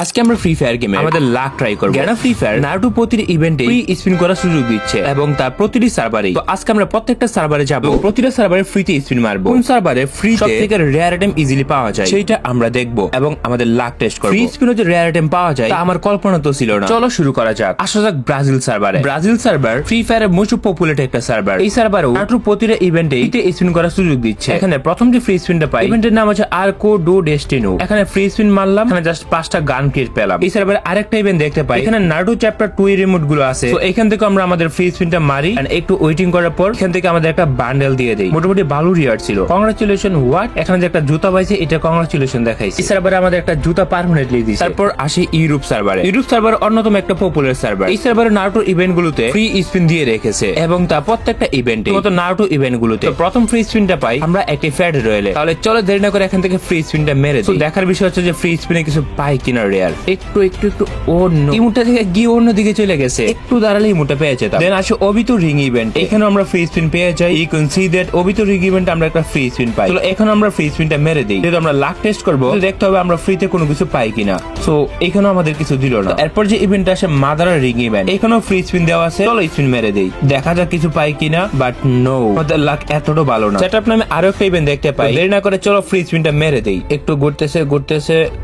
আজকে আমরা free fire গেমে আমাদের লাক ট্রাই করব। কেন ফ্রি ফায়ার নারুটো প্রতিটি ইভেন্টে ফ্রি স্পিন করার সুযোগ দিচ্ছে এবং তার প্রতিটি সার্ভারে। তো আজকে আমরা প্রত্যেকটা সার্ভারে যাব, প্রতিটা সার্ভারে ফ্রিতে স্পিন মারবো। কোন সার্ভারে ফ্রি সবথেকে রেয়ার আইটেম ইজিলি পাওয়া যায় সেটা আমরা দেখব এবং আমাদের লাক টেস্ট করব। ফ্রি স্পিনে যে রেয়ার আইটেম পাওয়া যায় তা আমার কল্পনা তো ছিল না। চলো শুরু করা যাক। আসা যাক ব্রাজিল সার্ভারে। ব্রাজিল সার্ভার ফ্রি ফায়ারের মোস্ট পপুলার একটা সার্ভার। এই সার্ভারে নারুটো প্রতিটা ইভেন্টে ফ্রিতে স্পিন করার সুযোগ দিচ্ছে। এখানে প্রথম যে ফ্রি স্পিনটা পাই, ইভেন্টের নাম হচ্ছে আর্কো ডো ডেস্টিনো। এখানে ফ্রি স্পিন মারলাম, এখানে জাস্ট 5টা গান ক্রেট পেলাম। এই সার্ভারে আরেকটা ইভেন্ট দেখতে পাই, এখানে নারুটো চ্যাপ্টার 2 এর রিমোট গুলো আছে। তো এখান থেকে আমরা আমাদের ফ্রি স্পিনটা মারি এন্ড একটু ওয়েটিং করার পর এখান থেকে আমাদের একটা বান্ডেল দিয়ে দেই। মোটামুটি ভালো রিওয়ার্ড ছিল। Congratulation what. এখানে যে একটা জুতা পাইছে এটা কংগ্রাচুলেশন দেখাইছে। এই সার্ভারে আমাদের একটা জুতা পার্মানেন্টলি দিয়েছে। তারপর আসি ইউরোপ সার্ভারে। ইউরোপ সার্ভার অন্যতম একটা পপুলার সার্ভার। এই সার্ভারে নারুটো ইভেন্ট গুলোতে ফ্রি স্পিন দিয়ে রেখেছে এবং তা প্রত্যেকটা ইভেন্টে মতো নারুটো ইভেন্ট গুলোতে প্রথম ফ্রি স্পিনটা পাই আমরা একটি ফ্যাড রয়েলে। তাহলে চলো দেরি না করে এখান থেকে ফ্রি স্পিনটা মেরে দিই। দেখার বিষয় হচ্ছে যে ফ্রি স্পিনে কিছু পাই কিনা রেয়ার। একটু একটু একটু অন্য ইমোটটা থেকে গিয়ে অন্য দিকে চলে গেছে, একটু দাঁড়ালে ইমোটটা পেয়ে যেতাম। দেন আসে অবিতো রিং ইভেন্ট। এখানে আমরা ফ্রি স্পিন পেয়ে যাই। ইউ ক্যান সি দ্যাট অবিতো রিং ইভেন্ট আমরা একটা ফ্রি স্পিন পাই। চলো এখন আমরা ফ্রি স্পিনটা মেরে দিই। যেহেতু আমরা লাক টেস্ট করবো দেখতে হবে আমরা ফ্রিতে কোনো কিছু পাই কিনা। সো এখানেও আমাদের কিছু দিল না। এরপর যে ইভেন্ট আসে মাদার রিং ইভেন্ট, এখানেও ফ্রি স্পিন দেওয়া আছে। চলো স্পিন মেরে দেই, দেখা যাক কিছু পাই কিনা। বাট নো, আমাদের লাক এতটা ভালো না। সেটআপ নামে আরো একটা ইভেন্ট দেখতে পাই। দেরি না করে চলো ফ্রি স্পিনটা মেরে দেই। একটু ঘুরতেছে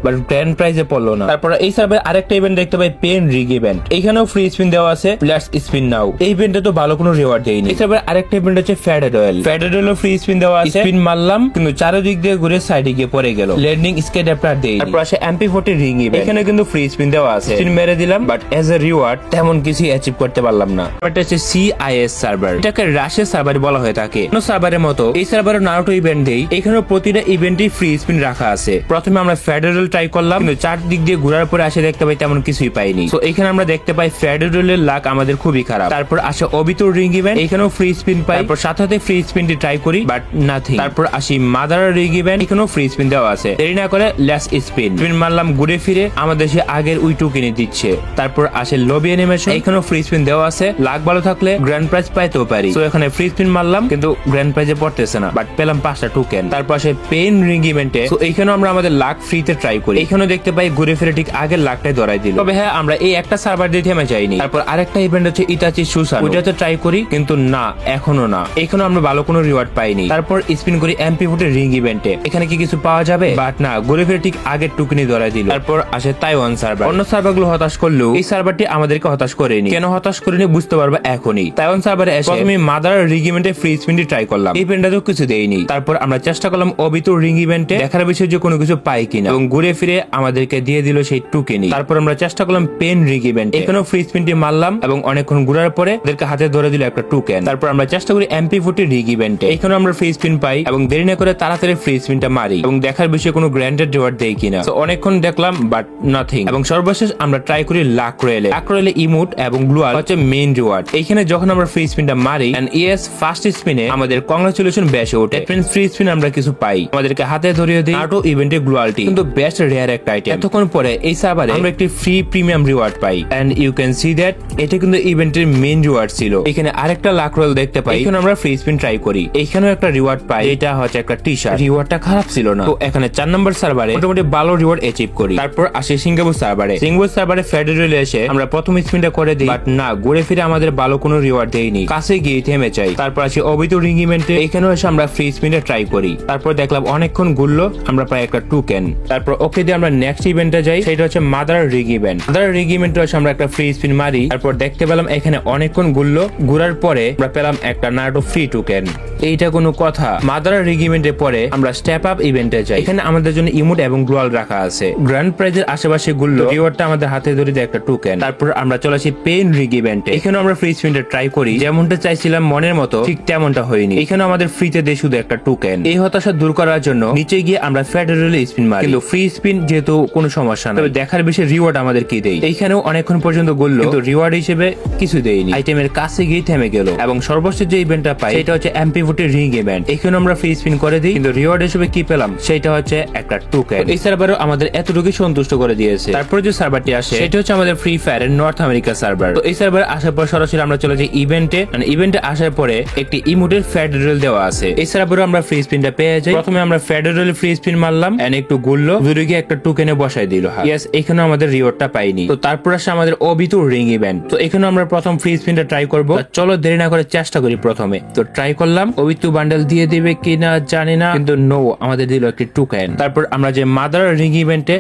বাট গ্র্যান্ড প্রাইজে পড়লো না। তারপর এই সার্ভারে আরেকটা ইভেন্ট দেখতে পাই, পেন রিগ ইভেন্ট। এখানেও ফ্রি স্পিন দেওয়া আছে, লেটস স্পিন নাও। এই ইভেন্টে তো ভালো কোনো রিওয়ার্ড দেয়নি। এই সার্ভারে আরেকটা ইভেন্ট হচ্ছে faded oil. Faded অয়েলও free spin দেওয়া আছে। স্পিন মারলাম কিন্তু চারিদিক দিয়ে ঘুরে সাইডে গিয়ে পড়ে গেল। ল্যান্ডিং স্কেট অ্যাপ্টার দেই। তারপর আসে MP40 রিং ইভেন্ট। এখানে কিন্তু ফ্রি স্পিন দেওয়া আছে। স্পিন মেরে দিলাম বাট এজ এ রিওয়ার্ড তেমন কিছু অ্যাচিভ করতে পারলাম না। এটা হচ্ছে CIS সার্ভার। এটাকে রাশিয়া সার্ভার বলা হয়ে থাকে। কোন সার্ভারের মতো এই সার্ভারে নারুটো ইভেন্ট দেই। এখানেও প্রতিটা ইভেন্টে ফ্রি স্পিন রাখা আছে। প্রথমে আমরা ফেডারেল ট্রাই করলাম কিন্তু চারদিক দিয়ে ঘোরার পরে আসে দেখতে পাই তেমন কিছুই পাইনি। তো এখানে আমরা দেখতে পাই ফেডারেলের লাক আমাদের খুবই খারাপ। তারপর আসে অবিতো রিং ইভেন্ট। এখানেও ফ্রি স্পিন পাই। তারপর সাথে সাথে ফ্রি স্পিনটি ট্রাই করি বাট নাথিং। তারপর আসি মাদার রিং ইভেন্ট। এখানেও ফ্রি স্পিন দেওয়া আছে। দেরি না করে লেটস স্পিন মারলাম, ঘুরে ফিরে আমাদের সে আগের উইটু কিনে দিচ্ছে। তারপর আসে লবি অ্যানিমেশন। এখানেও ফ্রি স্পিন দেওয়া আছে। লাক ভালো থাকলে গ্র্যান্ড প্রাইজ পাইতেও পারি। তো এখানে ফ্রি স্পিন মারলাম কিন্তু গ্র্যান্ড প্রাইজে পড়তেছে না, বাট পেলাম 5টা টোকেন। তারপর আসে পেন রিং ইভেন্টে। তো এখানেও আমরা আমাদের লাক ফ্রিতে ট্রাই করি। এখানেও দেখতে পাই ঘুরে ফিরে ঠিক আগের লাকটাই ধরাই দিল। তবে হ্যাঁ, আমরা এই একটা সার্ভার দিয়ে থেমে যাইনি। তারপর আরেকটা ইভেন্ট হচ্ছে ইতাচি সুসান। ওইটাতে ট্রাই করি কিন্তু না, এখনো না। এখানেও আমরা ভালো কোনো রিওয়ার্ড পাইনি। তারপর স্পিন করি MP40 রিং ইভেন্টে। এখানে কি কিছু পাওয়া যাবে? বাট না, ঘুরে ফিরে ঠিক আগের টুকনি ধরাই দিল। তারপর আসে তাইওয়ান সার্ভার। অন্য সার্ভার গুলো হতাশ করলেও এই সার্ভারটি আমাদেরকে হতাশ করেনি। কেন হতাশ করেনি বুঝতে পারবে এখনই। তাইওয়ান সার্ভারে এসে প্রথমে মাদার রিং ইভেন্টে ফ্রি স্পিনটি ট্রাই করলাম। এই ইভেন্টটাতেও কিছু দেয়নি। তারপর আমরা চেষ্টা করলাম অবিতো রিং ইভেন্টে, দেখার বিষয় যে কোনো কিছু পাই কিনা, এবং ঘুরে ফিরে আমাদেরকে দিয়ে দিল সেই টুকেনি। তারপর আমরা চেষ্টা করলাম পেন রিং ইভেন্ট। এখানেও ফ্রি স্পিনটি মারলাম এবং অনেকক্ষণ ঘুরার পরে ওদেরকে হাতে ধরে দিল একটা টোকেন। তারপর আমরা চেষ্টা করি MP40 রিং ইভেন্টে। এখানেও আমরা ফ্রি স্পিন পাই এবং দেরি না করে তাড়াতাড়ি ফ্রি স্পিনটা মারি এবং দেখার বিষয়ে কোনো গ্র্যান্ডেড রিওয়ার্ড দেয় কিনা। তো অনেকক্ষণ দেখলাম বাট নাথিং। এবং সর্বশেষ আমরা ট্রাই করি লাক রয়েলে। লাক রয়েলে ইমোট এবং গ্লুয়াল হচ্ছে মেইন রিওয়ার্ড। এখানে যখন আমরা ফ্রি স্পিনটা মারি এন্ড ইয়েস ফার্স্ট স্পিনে আমাদের কংগ্রাচুলেশন বেশে ওঠে। ফ্রি স্পিন আমরা কিছু পাই, আমাদেরকে হাতে ধরিয়ে দিই নারুটো ইভেন্টে গ্লুয়ালটি, কিন্তু বেস্ট রেয়ার একটা আইটেম। এতক্ষণ পরে এই সার্ভারে আমরা একটি ফ্রি প্রিমিয়াম রিওয়ার্ড পাই and you can see that এটা কিন্তু ইভেন্টের মেইন রিওয়ার্ড ছিল। এখানে আরেকটা লাক রয়েল দেখতে পাই। এখানে আমরা ফ্রি স্পিন ট্রাই করি। এখানেও একটা রিওয়ার্ড পাই, এটা হচ্ছে একটা টি-শার্ট। রিওয়ার্ডটা খারাপ ছিল না। তো এখানে 4 নম্বর সার্ভারে মোটামুটি ভালো রিওয়ার্ড অ্যাচিভ করি। তারপর আসে সিঙ্গাপুর সার্ভারে। সিঙ্গাপুর সার্ভারে ফেডারেল এসে আমরা প্রথম স্পিনটা করে দিই বাট না, ঘুরে ফিরে আমাদের ভালো কোনো রিওয়ার্ড দেয়নি। কাছে গিয়ে থেমে যাই। তারপর আসে অবিতো রিং ইভেন্টে। এখানেও এসে আমরা ফ্রি স্পিনটা ট্রাই করি। তারপর দেখলাম অনেকক্ষণ ঘুরলো, আমরা প্রায় একটা টোকেন। তারপর ওকে দিয়ে আমরা নেক্সট ইভেন্টে যাই, সেটা হচ্ছে mother rig event. Mother rig ইভেন্টে এসে আমরা একটা ফ্রি স্পিন মারি। তারপর দেখতে পেলাম এখানে অনেকক্ষণ ঘুরলো, ঘুরার পরে আমরা পেলাম একটা নারুটো ফ্রি টোকেন। এইটা কোনো কথা? মাদার রিগ ইভেন্টের পরে আমরা স্টেপ আপ ইভেন্টে যাই। এখানে আমাদের জন্য ইমোট এবং গ্লোয়াল রাখা আছে। গ্র্যান্ড প্রাইজের আশেপাশে ঘুরলো, রিওয়ার্ডটা আমাদের হাতে ধরে দেয় একটা টোকেন। তারপর আমরা চলে আসি পেন রিগ ইভেন্টে। এখানে আমরা ফ্রি স্পিনটা ট্রাই করি। যেমনটা চাইছিলাম মনের মতো ঠিক তেমনটা হয়নি। এখানে আমাদের ফ্রিতে দেয় শুধু একটা টোকেন। এই হতাশা দূর করার জন্য নিচে গিয়ে আমরা ফেডারেল স্পিন মারি, কিন্তু ফ্রি স্পিন যেহেতু কোনো সমস্যা না। তবে দেখার বিষয়ে রিওয়ার্ড আমাদের কি দেয়। এইখানেও অনেকক্ষণ পর্যন্ত ঘুরলো কিন্তু রিওয়ার্ড হিসেবে কিছু দেয়নি। আইটেমের কাছে গিয়ে থেমে গেল। এবং সর্বশেষ যে ইভেন্টটা পাই সেটা হচ্ছে MP40 রিং ইভেন্ট। এখানে আমরা ফ্রি স্পিন করে দিই কিন্তু রিওয়ার্ড হিসেবে কি পেলাম সেটা হচ্ছে একটা টোকেন। এই সার্ভারও আমাদের এতটুকু সন্তুষ্ট করে দিয়েছে। তারপর যে সার্ভারটি আসে সেটা হচ্ছে আমাদের ফ্রি ফায়ারের নর্থ আমেরিকা সার্ভার। তো এই সার্ভারে আসার পর সরাসরি আমরা চলে যাই ইভেন্টে। ইভেন্টে আসার পরে একটি ইমোটের ফেডারেল দেওয়া আছে। এই সার্ভারে আমরা ফ্রি স্পিনটা পেয়ে যাই। প্রথমে আমরা ফেডারেল ফ্রি স্পিন মারলাম এন্ড একটু ঘুরলো, দূরে গিয়ে একটা টোকেনে বসাই দিল। দিল হাত। ইয়েস, এখানে আমাদের রিওয়ার্ডটা পাইনি। তো তারপর আসে আমাদের অবিতুর রিং ইভেন্ট। তো এখানে আমরা প্রথম ফ্রি স্পিনটা ট্রাই করবো। চলো দেরি না করে চেষ্টা করি প্রথমে। তো ট্রাই করলাম, অবিতু বান্ডেল দিয়ে দিবে কিনা জানি না, কিন্তু নো, আমাদের দিল একটি টোকেন। তারপর আমরা যে মাদার রিং ইভেন্টে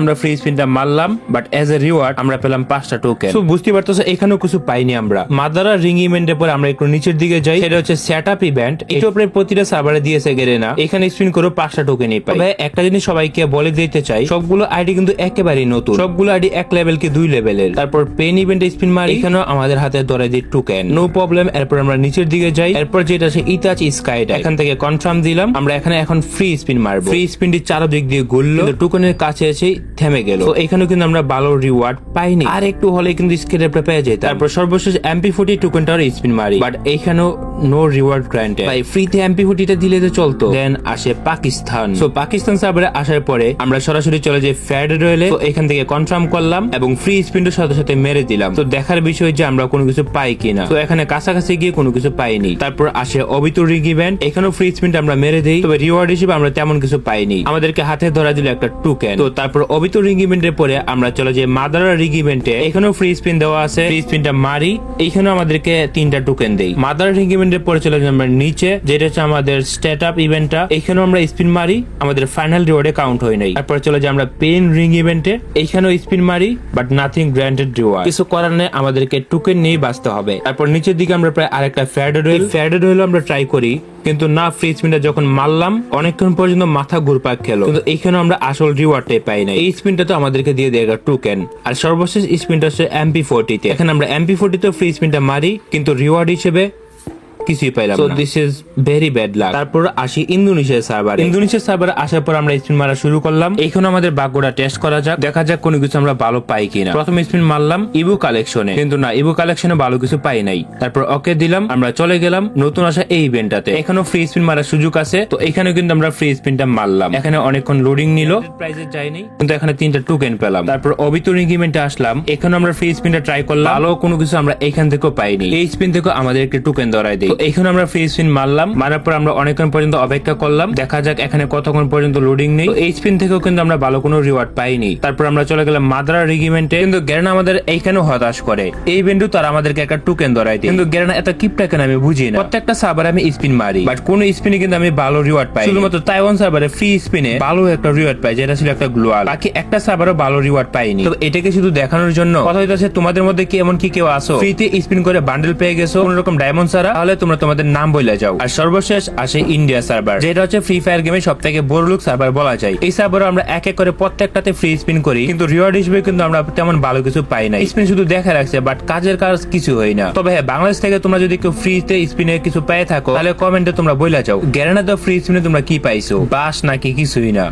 আমরা ফ্রি স্পিনটা মারলাম, বাট এজ এ রিওয়ার্ড আমরা পেলাম 5টা টোকেন। তো বুঝতে পারতেছো এখানেও কিছু পাইনি আমরা। মাদার রিং ইভেন্টের পর আমরা একটু নিচের দিকে যাই, সেটা হচ্ছে সেটআপ ইভেন্ট। এটা প্রায় প্রতিটা সার্ভারে দিয়েছে গেরেনা। এখানে স্পিন করে 5টা টোকেনই পাই। তবে একটা জিনিস সবাইকে বলে দিতে চাই, সবগুলো আইডি কিন্তু একেবারেই নতুন, সবগুলো আইডি 1 লেভেল কি 2 লেভেলের। তারপর পেন ইভেন্টে স্পিন মারি, এখানেও আমাদের হাতে ধরে দিই টোকেন, নো প্রবলেম। এরপর আমরা নিচের দিকে যাই, এরপর যেটা আছে ইতাচ স্কাইটা, এখান থেকে কনফার্ম দিলাম। আমরা এখানে এখন ফ্রি স্পিন মারবো। ফ্রি স্পিনটি চারদিক দিয়ে ঘুরলো, টোকেনের কাছে এসে থেমে গেল। তো এখানেও কিন্তু আমরা ভালো রিওয়ার্ড পাইনি, আর একটু হলে কিন্তু স্কেলেপটা পেয়ে যেত। তারপর সর্বশেষ MP40 টোকেনটার স্পিন মারি, বাট এইখানেও নো রিওয়ার্ড গ্রান্টেড। ভাই ফ্রিতে MP40টা দিলে তো চলতো। দেন আসে পাকিস্তান। সো পাকিস্তান সার্ভারে আসার পরে আমরা সরাসরি চলে যাই ফেডারেলে। তো এখান থেকে কনফার্ম করলাম এবং ফ্রি স্পিনটার সাথে সাথে মেরে দিলাম। তো দেখার বিষয় যে আমরা কোনো কিছু পাই কিনা। তো এখানে কাছাকাছি গিয়ে কোনো কিছু পাইনি। তারপর আসে অবিতুর রিং ইভেন্ট, এখানেও ফ্রি স্পিনটা আমরা মেরে দিই, তবে রিওয়ার্ড হিসেবে আমরা তেমন কিছু পাইনি, আমাদেরকে হাতে ধরা দিল একটা টোকেন। তো তারপর অবিতুর রিং ইভেন্টের পরে আমরা চলে যাই মাদার রিং ইভেন্টে, এখানেও ফ্রি স্পিন দেওয়া আছে। ফ্রি স্পিনটা মারি, এইখানেও আমাদেরকে 3টা টোকেন দেই। মাদার রিং ইভেন্টের পরে চলে যাই আমরা নিচে, যেটা হচ্ছে আমাদের স্টেট-আপ ইভেন্টটা। এখানেও আমরা স্পিন মারি, আমাদের ফাইনাল রিওয়ার্ডে কাউন্ট হয় নাই। তারপর চলে যাই আমরা পেন রিং ইভেন্টে, এইখানেও স্পিন মারি, বাট নাথিং গ্র্যান্টেড রিওয়ার্ড। কিছু করার নেই, আমাদেরকে টোকেন নিয়ে বাঁচতে হবে। তারপর নিচের দিকে আমরা প্রায় আরেকটা ফেডারেল আমরা ট্রাই করি, কিন্তু না, ফ্রি স্পিনটা যখন মারলাম অনেকক্ষণ পর্যন্ত মাথা ঘুরপাক খেলো, কিন্তু এখানে আমরা আসল রিওয়ার্ডটাই পাই না। এই স্পিনটা তো আমাদেরকে দিয়ে দেয় একটা টোকেন। আর সর্বশেষ স্পিনটা হচ্ছে MP40 তে। এখানে আমরা MP40 তে ফ্রি স্পিনটা মারি, কিন্তু রিওয়ার্ড হিসেবে কিছুই পাইলাম না। This is very bad luck. তারপর আসি ইন্দোনেশিয়া সার্ভারে আসার পর আমরা স্পিন মারা শুরু করলাম। এখন আমাদের ভাগ্যটা টেস্ট করা যাক, দেখা যাক কোনো কিছু আমরা ভালো পাই কিনা। প্রথম স্পিন মারলাম ইবু কালেকশনে, কিন্তু না, ইবু কালেকশনে ভালো কিছু পাই নাই। তারপর ওকে দিলাম, আমরা চলে গেলাম নতুন আসা এই ইভেন্টটাতে। এখানেও ফ্রি স্পিন মারার সুযোগ আছে, তো এখানে কিন্তু আমরা ফ্রি স্পিনটা মারলাম। এখানে অনেকক্ষণ লোডিং নিল, প্রাইজে যায়নি, কিন্তু এখানে 3টা টোকেন পেলাম। তারপর অবিতুর ইভেন্টে আসলাম, এখানে আমরা ফ্রি স্পিনটা ট্রাই করলাম, ভালো কোনো কিছু আমরা এখান থেকেও পাইনি। এই স্পিন থেকে আমাদের একটা টোকেন ধরাই দেয়। এখানে আমরা ফ্রি স্পিন মারলাম, মারার পর আমরা অনেকক্ষণ পর্যন্ত অপেক্ষা করলাম, দেখা যাক এখানে কতক্ষণ পর্যন্ত লোডিং নেই। এই স্পিন থেকেও কিন্তু আমরা ভালো কোনো রিওয়ার্ড পাইনি। তারপর আমরা চলে গেলাম মাদার রিং ইভেন্টে, কিন্তু গেরানা আমাদের এইখানেও হতাশ করে। এই ইভেন্টে তারা আমাদেরকে একটা টোকেন ধরাই দেয়, কিন্তু গেরানা এত কিপটা কেন আমি বুঝি না। প্রত্যেকটা সার্ভারে আমি স্পিন মারি, বাট কোন স্পিনে কিন্তু আমি ভালো রিওয়ার্ড পাই। শুধুমাত্র তাইওয়ান সার্ভারে ফ্রি স্পিনে ভালো একটা রিওয়ার্ড পাই, যেটা ছিল একটা গ্লোয়াল। বাকি একটা সার্ভারও ভালো রিওয়ার্ড পাইনি। তো এটাকে শুধু দেখানোর জন্য কথা হইতাছে, তোমাদের মধ্যে কি এমন কি কেউ আসো ফ্রিতে স্পিন করে বান্ডেল পেয়ে গেছো কোন রকম ডায়মন্ড ছাড়া, তাহলে তোমরা তোমাদের নাম বলে যাও। আর সর্বশেষ আসে ইন্ডিয়া সার্ভার, যেটা হচ্ছে ফ্রি ফায়ার গেমের সব থেকে বড় লোক সার্ভার বলা যায়। এই সার্ভারে আমরা এক এক করে প্রত্যেকটাতে ফ্রি স্পিন করি, কিন্তু রিওয়ার্ড হিসেবে কিন্তু আমরা তেমন ভালো কিছু পাই না। স্পিন শুধু দেখা রাখছে, বাট কাজের কাজ কিছু হয় না। তবে হ্যাঁ, বাংলাদেশ থেকে তোমরা যদি কেউ ফ্রিতে স্পিনে কিছু পেয়ে থাকো, তাহলে কমেন্টে তোমরা বলে যাও গেরানা তো ফ্রি স্পিনে তোমরা কি পাইছো, বাস নাকি কিছুই না।